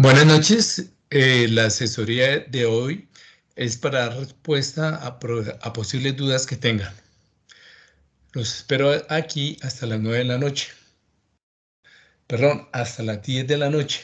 Buenas noches. La asesoría de hoy es para dar respuesta a posibles dudas que tengan. Los espero aquí hasta las 9 de la noche. Perdón, hasta las 10 de la noche.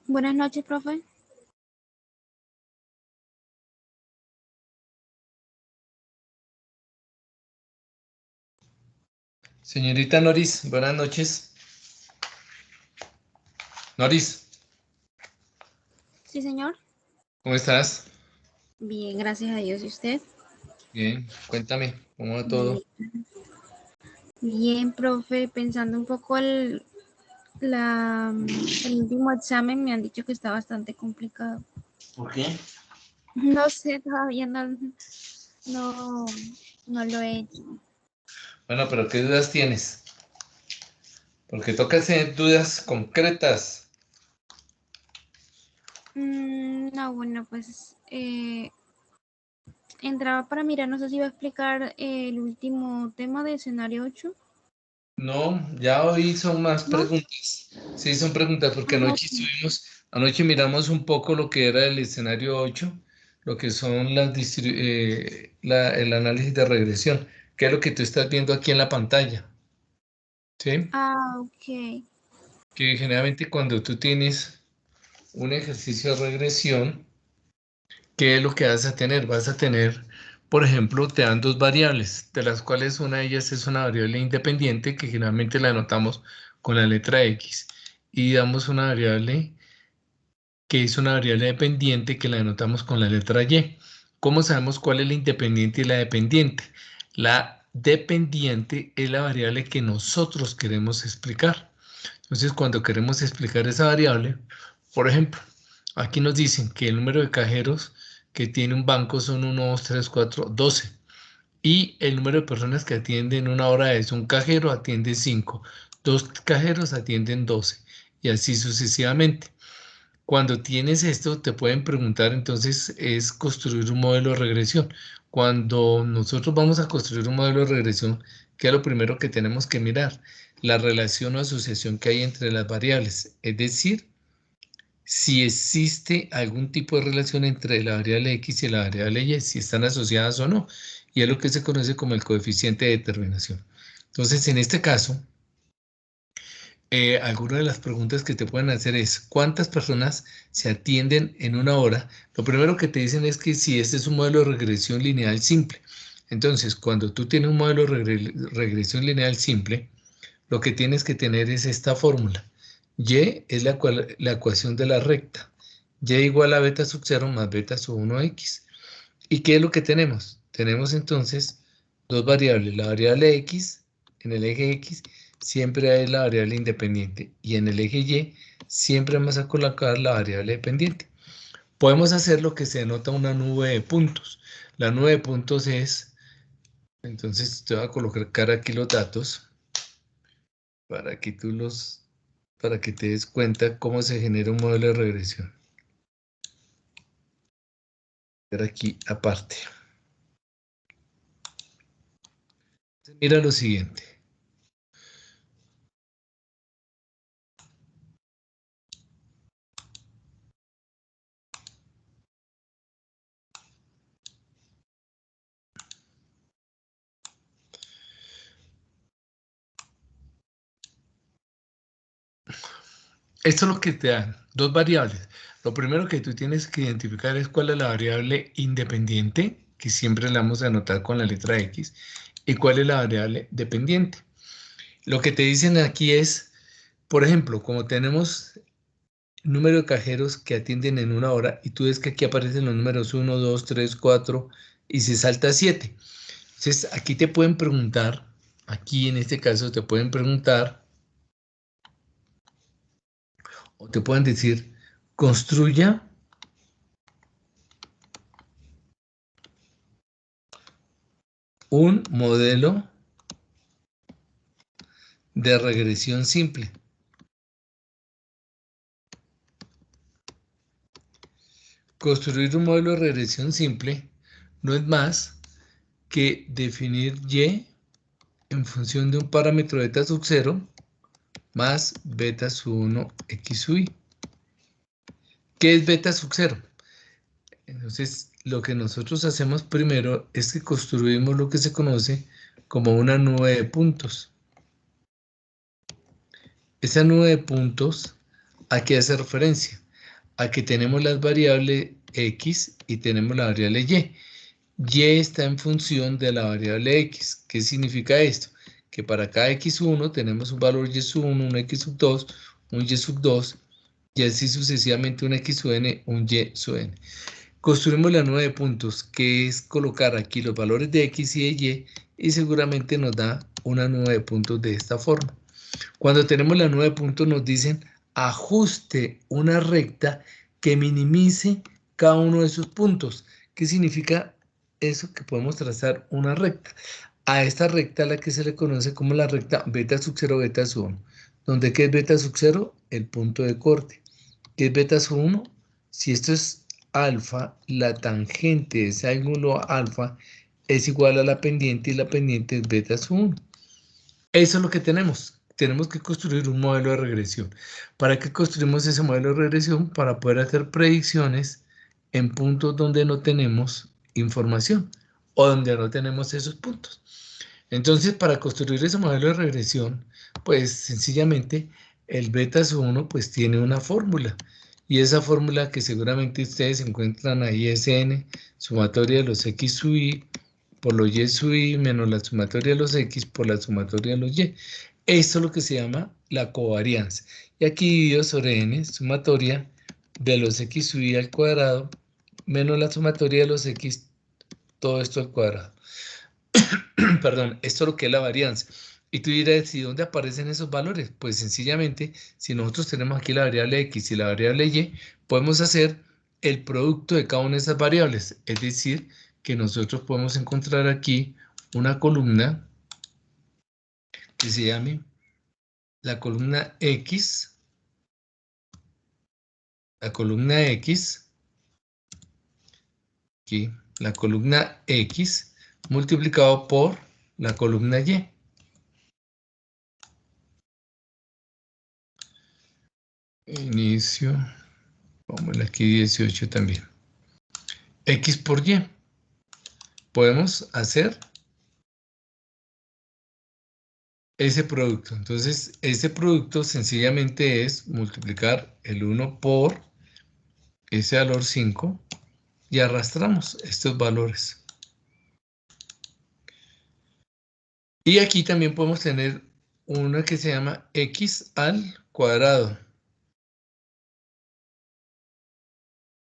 Buenas noches, profe. Señorita Noris, buenas noches. Noris, Sí, señor. ¿cómo estás? Bien, gracias a Dios. ¿Y usted? Bien, cuéntame, ¿cómo va todo? Bien. Bien, profe. Pensando un poco el último examen, me han dicho que está bastante complicado. ¿Por qué? No sé, todavía no, no lo he hecho. Bueno, pero ¿qué dudas tienes? Porque toca hacer dudas concretas. No, bueno, pues entraba para mirar, no sé si iba a explicar el último tema de escenario 8. No, ya hoy son más ¿No? preguntas. Sí, son preguntas, porque Ah, anoche ok. anoche miramos un poco lo que era el escenario 8, lo que son el análisis de regresión, que es lo que tú estás viendo aquí en la pantalla, ¿sí? Ah, ok. Que generalmente cuando tú tienes un ejercicio de regresión, ¿qué es lo que vas a tener? Vas a tener, por ejemplo, te dan dos variables, de las cuales una de ellas es una variable independiente, que generalmente la anotamos con la letra X, y damos una variable que es una variable dependiente que la anotamos con la letra Y. ¿Cómo sabemos cuál es la independiente y la dependiente? La dependiente es la variable que nosotros queremos explicar. Entonces, cuando queremos explicar esa variable, por ejemplo, aquí nos dicen que el número de cajeros que tiene un banco son 1, 2, 3, 4, 12. Y el número de personas que atienden una hora es un cajero atiende 5, dos cajeros atienden 12 y así sucesivamente. Cuando tienes esto, te pueden preguntar, entonces, es construir un modelo de regresión. Cuando nosotros vamos a construir un modelo de regresión, ¿qué es lo primero que tenemos que mirar? La relación o asociación que hay entre las variables. Es decir, si existe algún tipo de relación entre la variable X y la variable Y, si están asociadas o no. Y es lo que se conoce como el coeficiente de determinación. Entonces, en este caso, algunas de las preguntas que te pueden hacer es, ¿cuántas personas se atienden en una hora? Lo primero que te dicen es que si este es un modelo de regresión lineal simple. Entonces, cuando tú tienes un modelo de regresión lineal simple, lo que tienes que tener es esta fórmula. Y es la ecuación de la recta. Y igual a beta sub 0 más beta sub 1x. ¿Y qué es lo que tenemos? Tenemos entonces dos variables. La variable x en el eje x siempre es la variable independiente y en el eje y siempre vamos a colocar la variable dependiente. Podemos hacer lo que se denota una nube de puntos. La nube de puntos es, entonces te voy a colocar aquí los datos para que para que te des cuenta cómo se genera un modelo de regresión. Ver aquí aparte. Mira lo siguiente. Esto es lo que te dan, dos variables. Lo primero que tú tienes que identificar es cuál es la variable independiente, que siempre la vamos a anotar con la letra X, y cuál es la variable dependiente. Lo que te dicen aquí es, por ejemplo, como tenemos número de cajeros que atienden en una hora, y tú ves que aquí aparecen los números 1, 2, 3, 4, y se salta 7. Entonces, aquí te pueden preguntar, aquí en este caso te pueden preguntar, o te pueden decir, construya un modelo de regresión simple. Construir un modelo de regresión simple no es más que definir y en función de un parámetro beta sub 0 más beta sub 1 x sub y. ¿Qué es beta sub 0? Entonces, lo que nosotros hacemos primero es que construimos lo que se conoce como una nube de puntos. Esa nube de puntos, ¿a qué hace referencia? a que tenemos las variables X y tenemos la variable Y. Y está en función de la variable X. ¿Qué significa esto? Que para cada X1 tenemos un valor Y sub 1, un X sub 2, un Y sub 2, y así sucesivamente un X sub n, un Y sub n. Construimos la nube de puntos, que es colocar aquí los valores de X y de Y seguramente nos da una nube de puntos de esta forma. Cuando tenemos la nube de puntos nos dicen ajuste una recta que minimice cada uno de sus puntos. ¿Qué significa eso? Que podemos trazar una recta. A esta recta la que se le conoce como la recta beta sub 0, beta sub 1. ¿Dónde qué es beta sub 0? El punto de corte. ¿Qué es beta sub 1? Si esto es alfa, la tangente de ese ángulo alfa es igual a la pendiente y la pendiente es beta sub 1. Eso es lo que tenemos. Tenemos que construir un modelo de regresión. ¿Para qué construimos ese modelo de regresión? Para poder hacer predicciones en puntos donde no tenemos información o donde no tenemos esos puntos. Entonces, para construir ese modelo de regresión, pues sencillamente el beta sub 1 pues tiene una fórmula. Y esa fórmula que seguramente ustedes encuentran ahí es n, sumatoria de los x sub i por los y sub i menos la sumatoria de los x por la sumatoria de los y. Esto es lo que se llama la covarianza. Y aquí dividido sobre n, sumatoria de los x sub i al cuadrado menos la sumatoria de los x, todo esto al cuadrado. Perdón, esto es lo que es la varianza. Y tú dirás, ¿y dónde aparecen esos valores? Pues sencillamente, si nosotros tenemos aquí la variable x y la variable y, podemos hacer el producto de cada una de esas variables. Es decir, que nosotros podemos encontrar aquí una columna que se llame la columna x, aquí, la columna x multiplicado por la columna y. Inicio, pongámosle aquí 18 también. X por y. Podemos hacer ese producto. Entonces, ese producto sencillamente es multiplicar el 1 por ese valor 5 y arrastramos estos valores. Y aquí también podemos tener una que se llama x al cuadrado.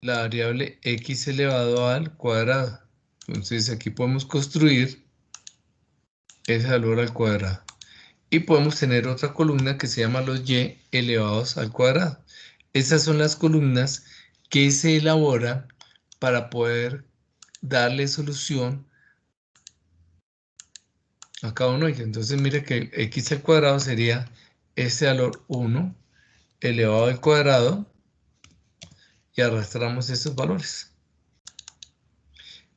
La variable x elevado al cuadrado. Entonces aquí podemos construir ese valor al cuadrado. Y podemos tener otra columna que se llama los y elevados al cuadrado. Esas son las columnas que se elaboran para poder darle solución a cada uno de ellos. Entonces mire que x al cuadrado sería este valor 1 elevado al cuadrado y arrastramos estos valores.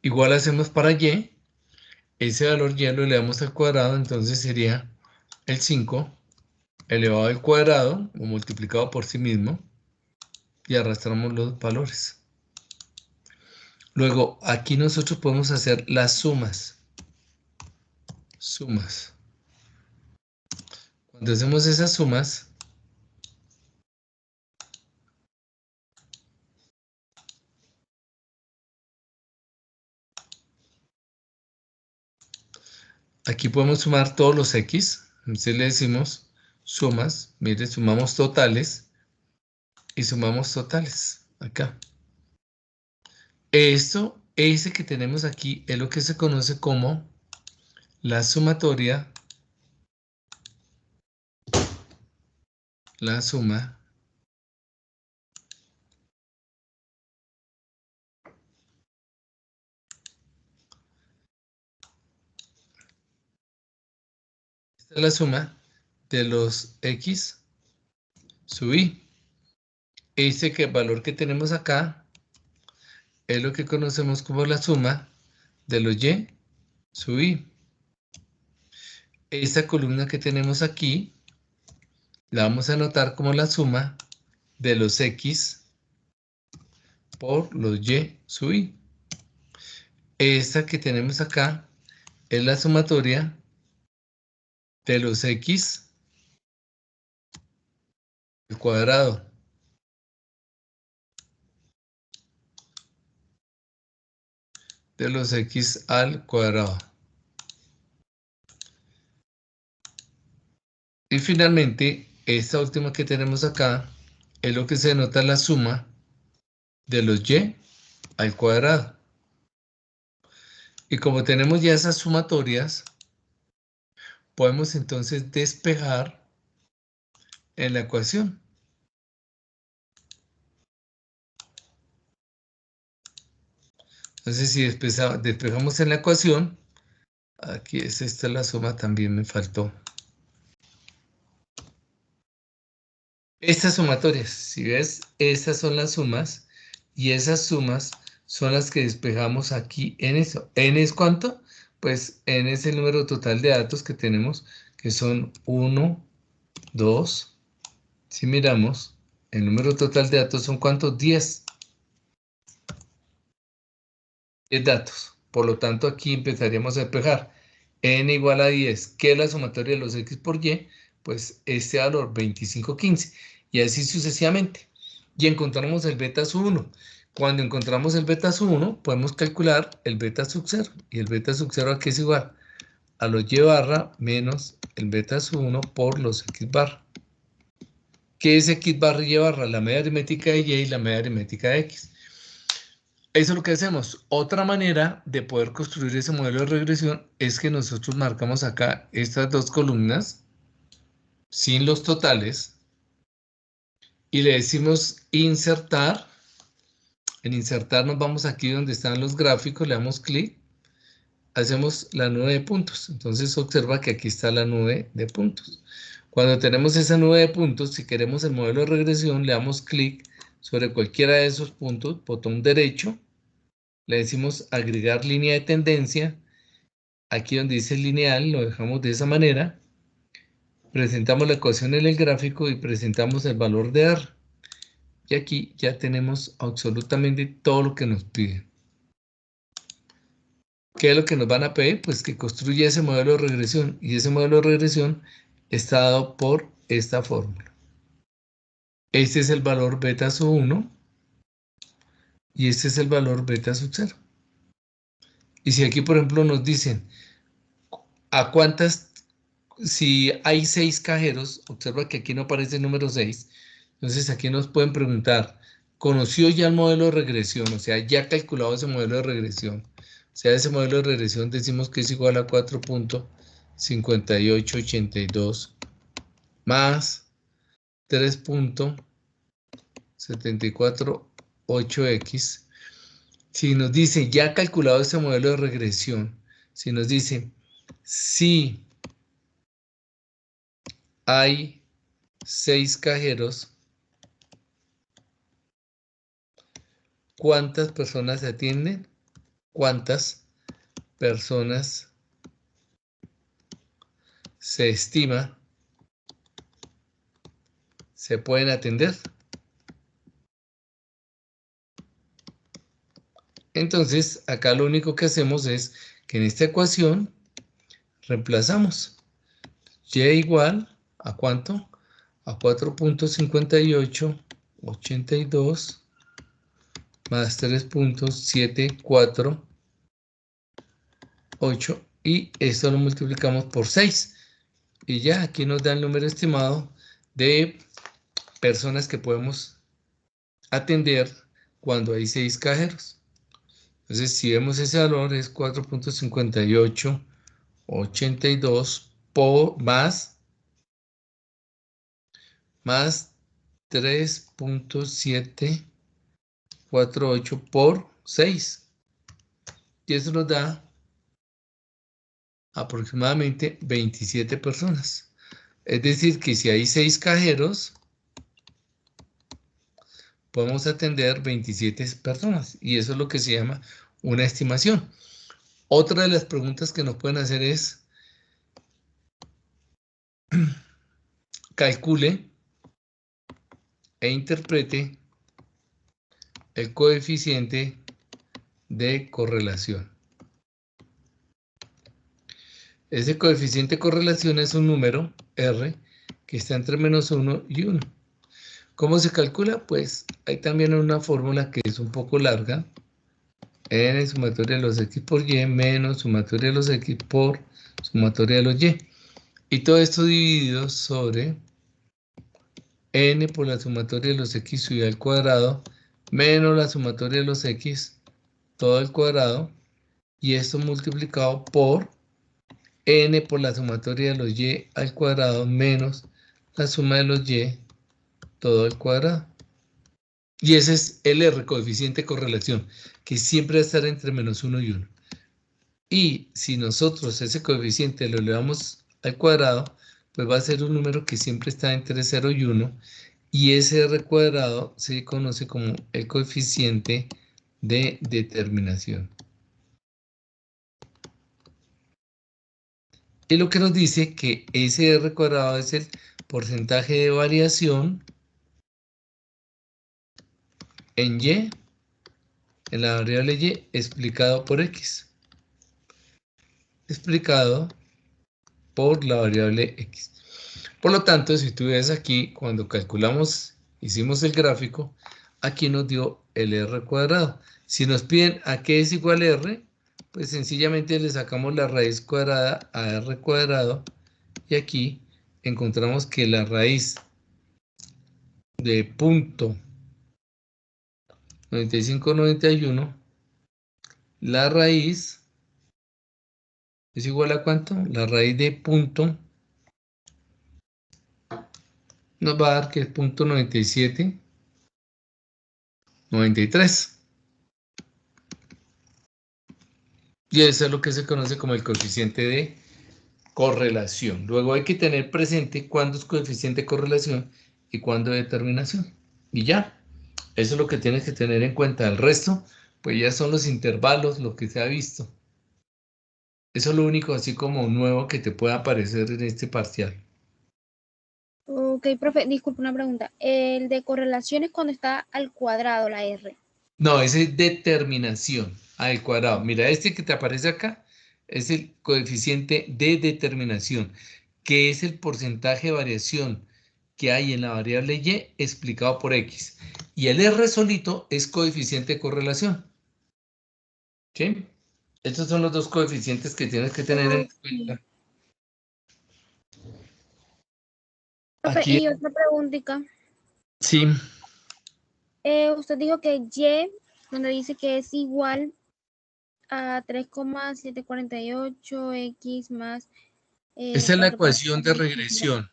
Igual hacemos para y, ese valor y lo elevamos al cuadrado, entonces sería el 5 elevado al cuadrado o multiplicado por sí mismo y arrastramos los valores. Luego aquí nosotros podemos hacer las sumas. Cuando hacemos esas sumas, aquí podemos sumar todos los x. Entonces le decimos sumas. Mire, sumamos totales y sumamos totales acá. Ese que tenemos aquí es lo que se conoce como la sumatoria, la suma esta es la suma de los x sub i. Ese valor que tenemos acá es lo que conocemos como la suma de los y sub i. Esta columna que tenemos aquí la vamos a anotar como la suma de los x por los y sub i. Esta que tenemos acá es la sumatoria de los x al cuadrado de los x al cuadrado. Y finalmente, esta última que tenemos acá es lo que se denota la suma de los y al cuadrado. Y como tenemos ya esas sumatorias, podemos entonces despejar en la ecuación. Entonces, si despejamos en la ecuación, aquí es esta la suma, también me faltó. Estas sumatorias, si ves, estas son las sumas, y esas sumas son las que despejamos aquí en eso. ¿N es cuánto? Pues N es el número total de datos que tenemos, que son 1, 2. Si miramos, el número total de datos son ¿cuántos? 10. 10 datos. Por lo tanto, aquí empezaríamos a despejar. N igual a 10, que es la sumatoria de los x por y, pues este valor 2515. Y así sucesivamente. Y encontramos el beta sub 1. Cuando encontramos el beta sub 1, podemos calcular el beta sub 0. Y el beta sub 0 aquí es igual a los y barra menos el beta sub 1 por los x barra. ¿Qué es x barra y y barra? La media aritmética de y la media aritmética de x. Eso es lo que hacemos. Otra manera de poder construir ese modelo de regresión es que nosotros marcamos acá estas dos columnas sin los totales y le decimos insertar. En insertar nos vamos aquí donde están los gráficos, le damos clic, hacemos la nube de puntos. Entonces observa que aquí está la nube de puntos. Cuando tenemos esa nube de puntos, si queremos el modelo de regresión, le damos clic sobre cualquiera de esos puntos, botón derecho, le decimos agregar línea de tendencia. Aquí donde dice lineal, lo dejamos de esa manera. Presentamos la ecuación en el gráfico y presentamos el valor de R. Y aquí ya tenemos absolutamente todo lo que nos piden. ¿Qué es lo que nos van a pedir? Pues que construya ese modelo de regresión. Y ese modelo de regresión está dado por esta fórmula. Este es el valor beta sub 1 y este es el valor beta sub 0. Y si aquí, por ejemplo, nos dicen a cuántas, si hay 6 cajeros, observa que aquí no aparece el número 6, entonces aquí nos pueden preguntar, ¿conoció ya el modelo de regresión? O sea, ya calculado ese modelo de regresión. O sea, ese modelo de regresión decimos que es igual a 4.5882 más 3.748x. Si nos dice ya calculado ese modelo de regresión, si nos dice si hay 6 cajeros, ¿cuántas personas se atienden? ¿Cuántas personas se estima se pueden atender? Entonces, acá lo único que hacemos es que en esta ecuación reemplazamos y igual a ¿cuánto? A 4.5882 más 3.748 y esto lo multiplicamos por 6 y ya aquí nos da el número estimado de personas que podemos atender cuando hay 6 cajeros. Entonces, si vemos ese valor es 4.5882 por más 3.748 por 6. Y eso nos da aproximadamente 27 personas. Es decir, que si hay 6 cajeros, podemos atender 27 personas. Y eso es lo que se llama una estimación. Otra de las preguntas que nos pueden hacer es, calcule e interprete el coeficiente de correlación. Ese coeficiente de correlación es un número, R, que está entre -1 y 1. ¿Cómo se calcula? Pues hay también una fórmula que es un poco larga. n sumatoria de los x por y menos sumatoria de los x por sumatoria de los y. Y todo esto dividido sobre n por la sumatoria de los x y al cuadrado menos la sumatoria de los x todo al cuadrado, y esto multiplicado por n por la sumatoria de los y al cuadrado menos la suma de los y todo al cuadrado. Y ese es el R, coeficiente de correlación, que siempre va a estar entre menos 1 y 1. Y si nosotros ese coeficiente lo elevamos al cuadrado, pues va a ser un número que siempre está entre 0 y 1. Y ese R cuadrado se conoce como el coeficiente de determinación. Y lo que nos dice que ese R cuadrado es el porcentaje de variación en Y, en la variable Y, explicado por X. Explicado por la variable X. Por lo tanto, si tú ves aquí, cuando calculamos, hicimos el gráfico, aquí nos dio el R cuadrado. Si nos piden a qué es igual R, pues sencillamente le sacamos la raíz cuadrada a R cuadrado, y aquí encontramos que la raíz de punto 9591, la raíz es igual a ¿cuánto? La raíz de punto nos va a dar que es punto 9793. Y eso es lo que se conoce como el coeficiente de correlación. Luego hay que tener presente cuándo es coeficiente de correlación y cuándo de determinación. Y ya, eso es lo que tienes que tener en cuenta. El resto, pues ya son los intervalos, lo que se ha visto. Eso es lo único así como nuevo que te pueda aparecer en este parcial. Ok, profe, disculpe una pregunta. El de correlación es cuando está al cuadrado la R. No, ese es determinación al cuadrado. Mira, este que te aparece acá es el coeficiente de determinación, que es el porcentaje de variación que hay en la variable y explicado por x. Y el r solito es coeficiente de correlación. ¿Sí? Estos son los dos coeficientes que tienes que tener en cuenta. Profe, Aquí, y otra preguntita. sí, Usted dijo que Y, donde dice que es igual a 3,748 X más esta es la 4. ecuación de regresión.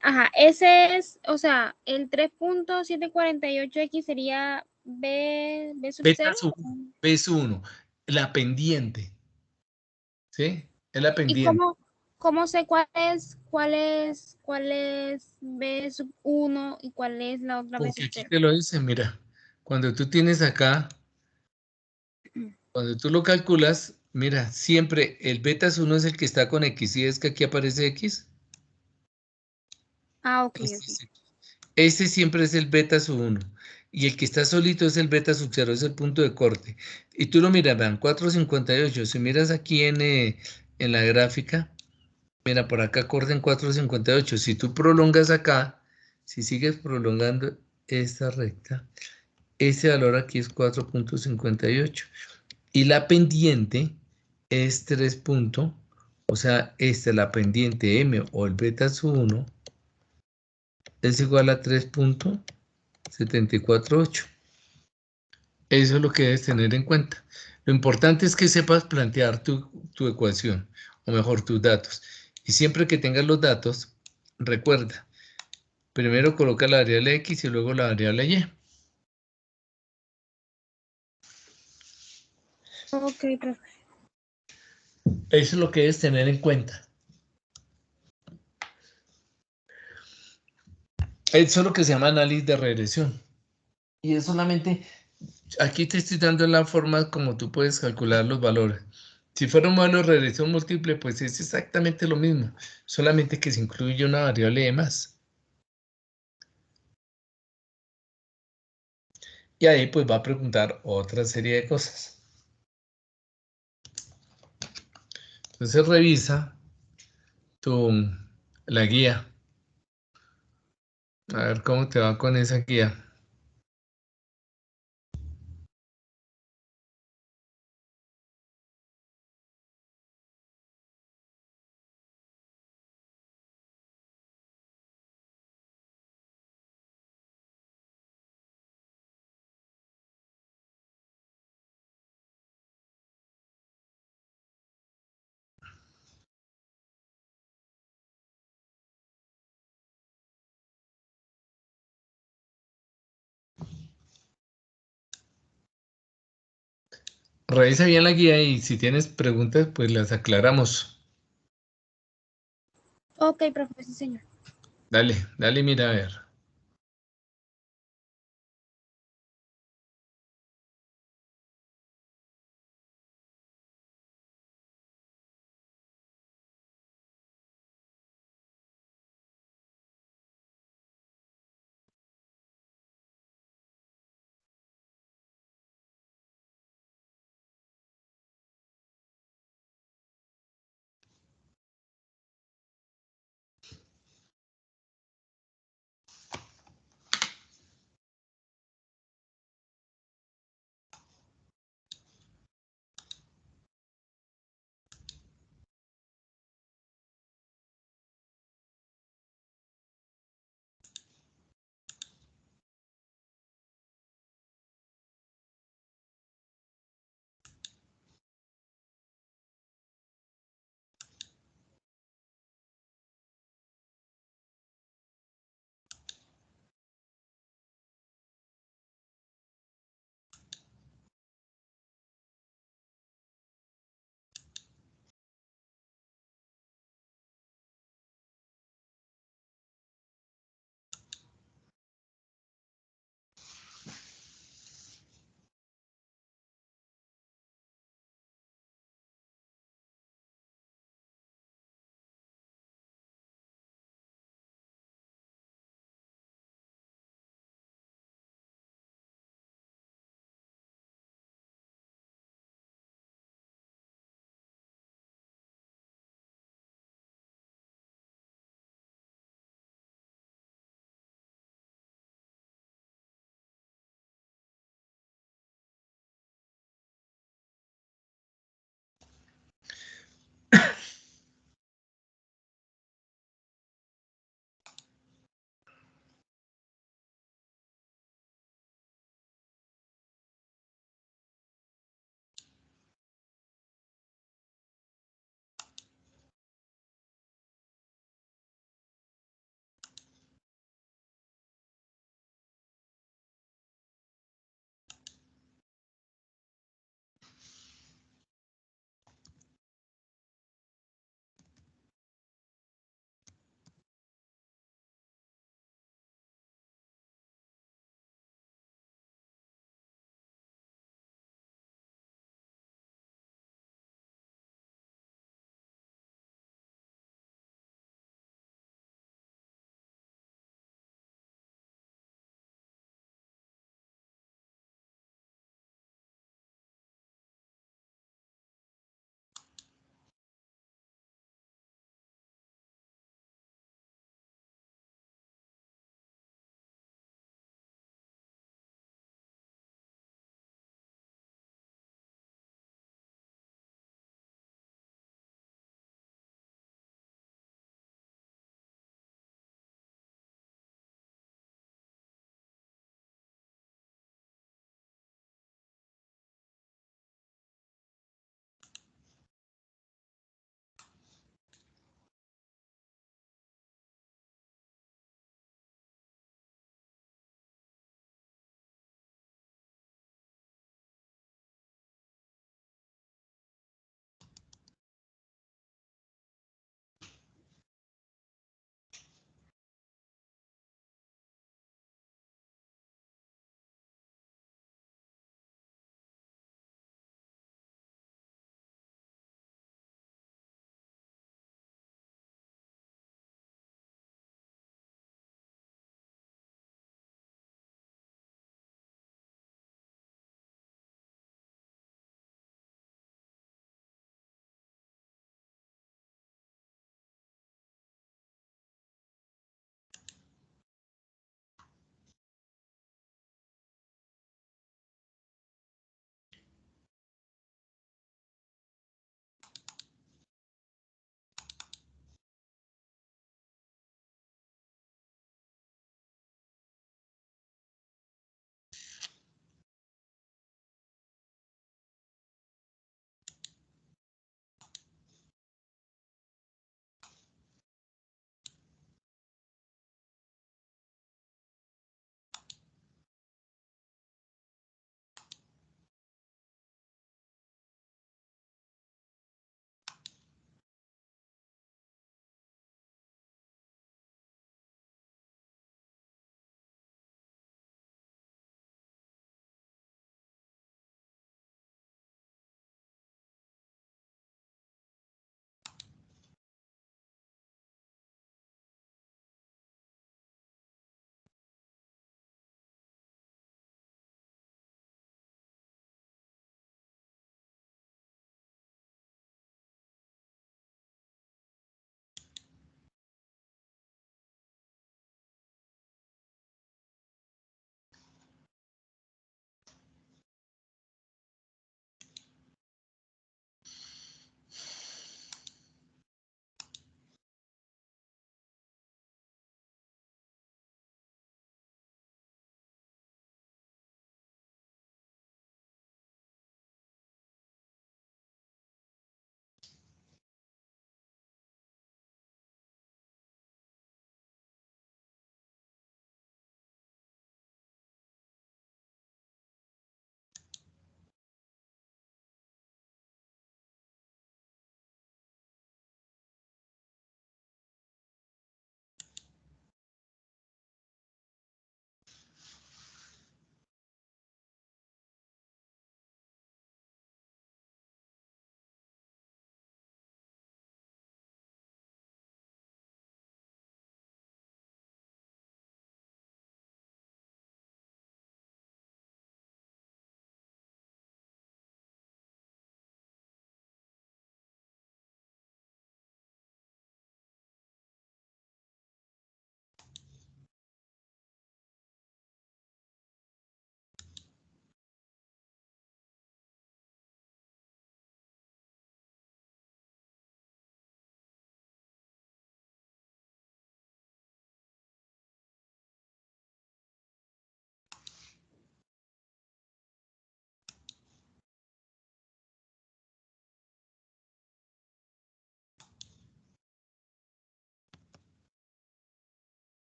Ajá, ese es, o sea, el 3,748X sería B sub Beta 0. sub, B sub 1, la pendiente. ¿Sí? Es la ¿Y pendiente. cómo sé cuál es B sub 1 y cuál es la otra B Porque sub aquí 0? te lo dice, mira, cuando tú tienes acá, cuando tú lo calculas, mira, siempre el beta 1 es el que está con X, y es que aquí aparece X. Ah, ok, Este, ok. este siempre es el beta sub 1, y el que está solito es el beta sub 0, es el punto de corte. Y tú lo miras, vean, 458, si miras aquí en la gráfica, mira, por acá corta en 458. Si tú prolongas acá, si sigues prolongando esta recta, ese valor aquí es 4,58. Y la pendiente es 3 puntos, o sea, esta es la pendiente M o el beta sub 1 es igual a 3,748. Eso es lo que debes tener en cuenta. Lo importante es que sepas plantear tu ecuación, o mejor, tus datos. Y siempre que tengas los datos, recuerda, primero coloca la variable X y luego la variable Y. Ok, profe. Eso es lo que debes tener en cuenta. Eso es lo que se llama análisis de regresión. Y es solamente, aquí te estoy dando la forma como tú puedes calcular los valores. Si fuera un modelo de regresión múltiple, pues es exactamente lo mismo, solamente que se incluye una variable de más. Y ahí pues va a preguntar otra serie de cosas. Entonces revisa la guía. A ver cómo te va con esa guía. revisa bien la guía y si tienes preguntas, pues las aclaramos. Ok, profe, sí, señor. Dale, dale, mira a ver.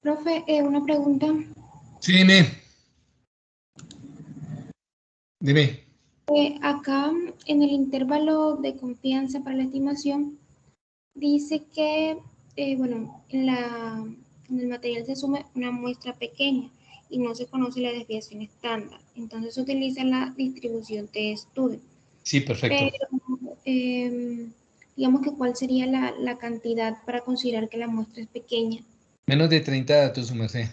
Profe, una pregunta. Sí, dime. Acá en el intervalo de confianza para la estimación dice que, bueno, en el material se asume una muestra pequeña y no se conoce la desviación estándar. Entonces se utiliza la distribución de estudio. Sí, perfecto. Pero digamos que cuál sería la cantidad para considerar que la muestra es pequeña. Menos de 30 datos, su merced.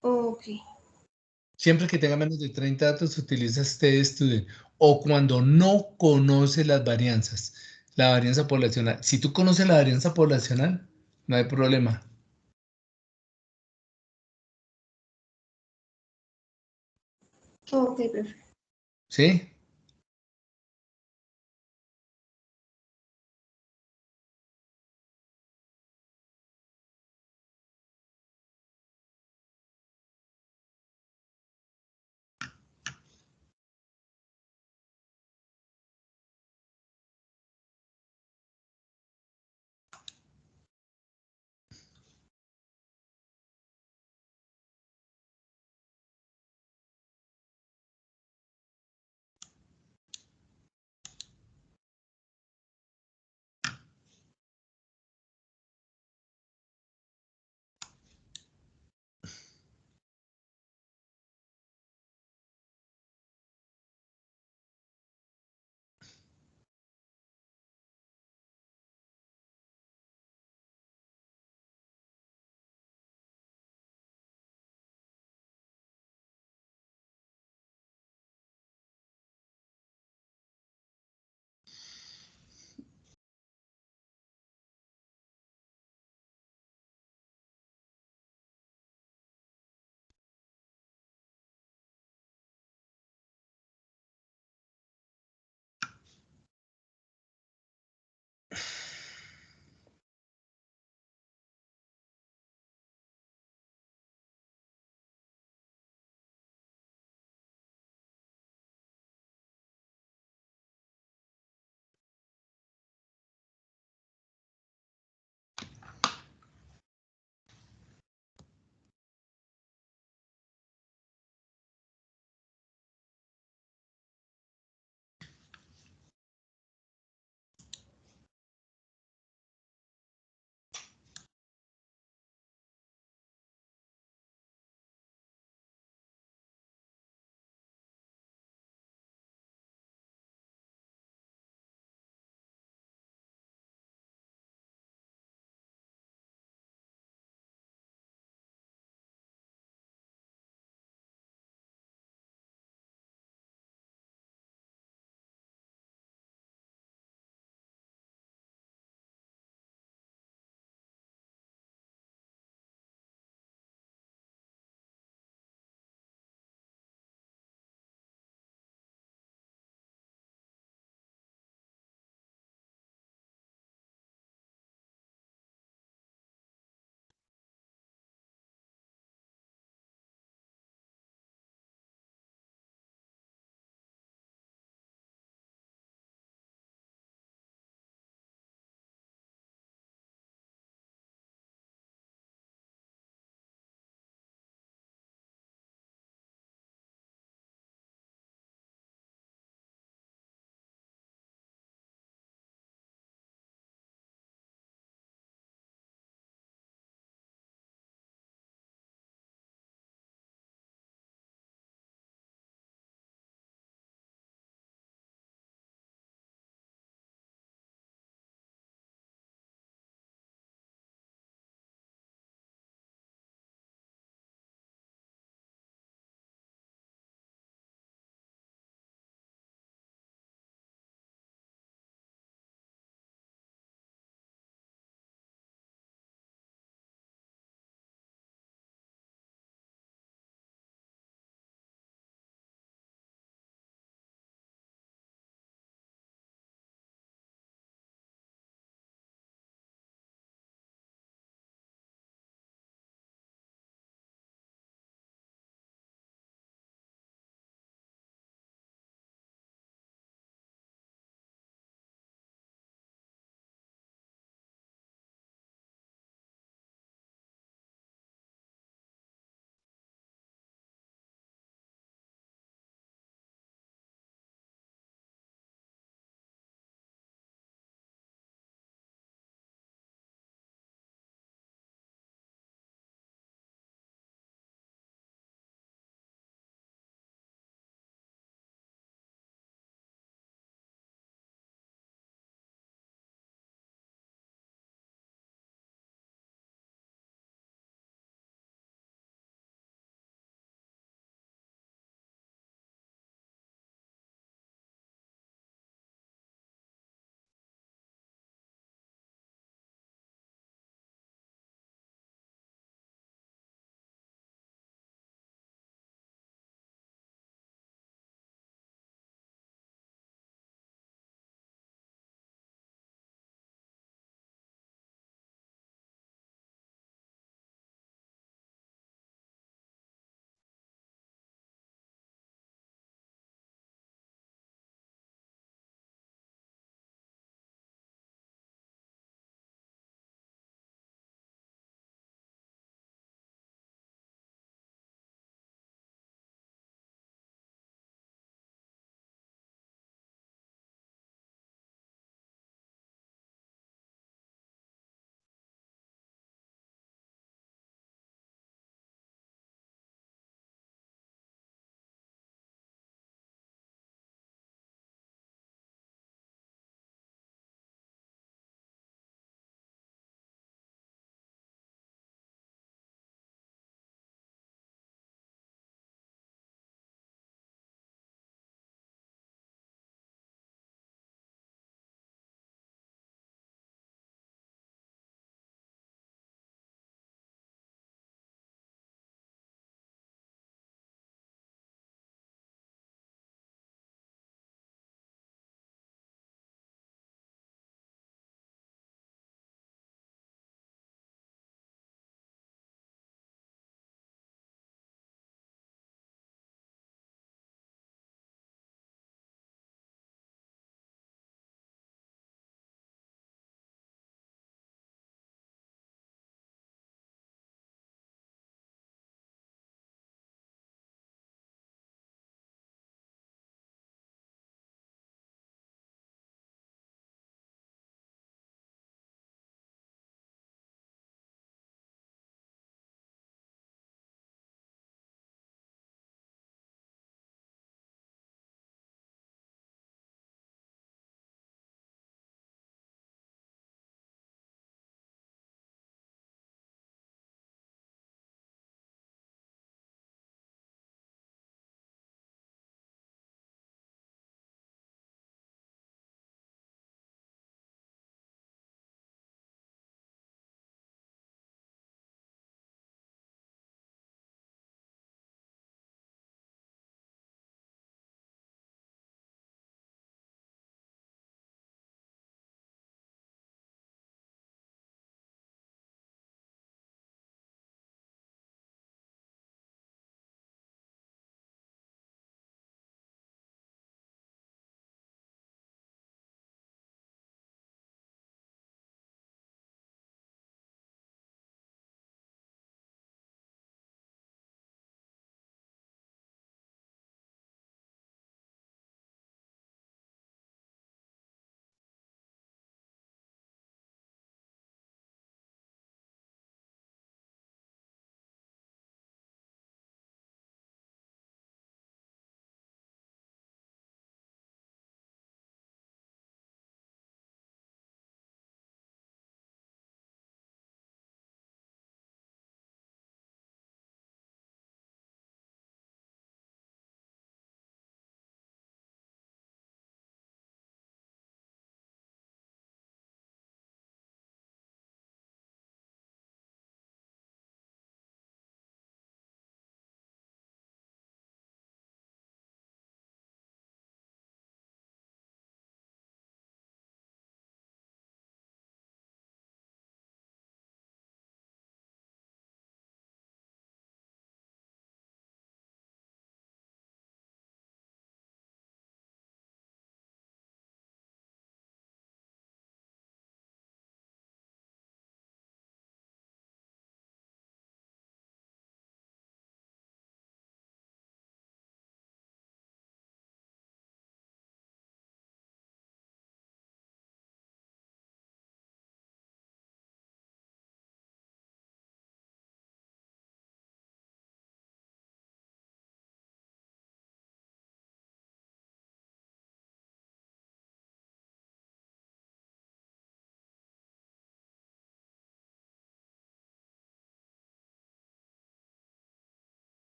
Ok, Siempre que tenga menos de 30 datos, utiliza este estudio. O cuando no conoce las varianzas, la varianza poblacional. Si tú conoces la varianza poblacional, no hay problema. ok, profe. ¿Sí?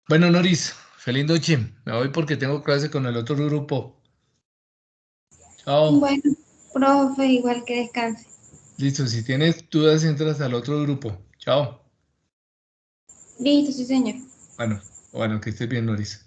Bueno, Noris, feliz noche. Me voy porque tengo clase con el otro grupo. Chao. Bueno, profe, igual que descanse. Listo, si tienes dudas, entras al otro grupo. Chao. Listo, sí, señor. Bueno, bueno, que estés bien, Noris.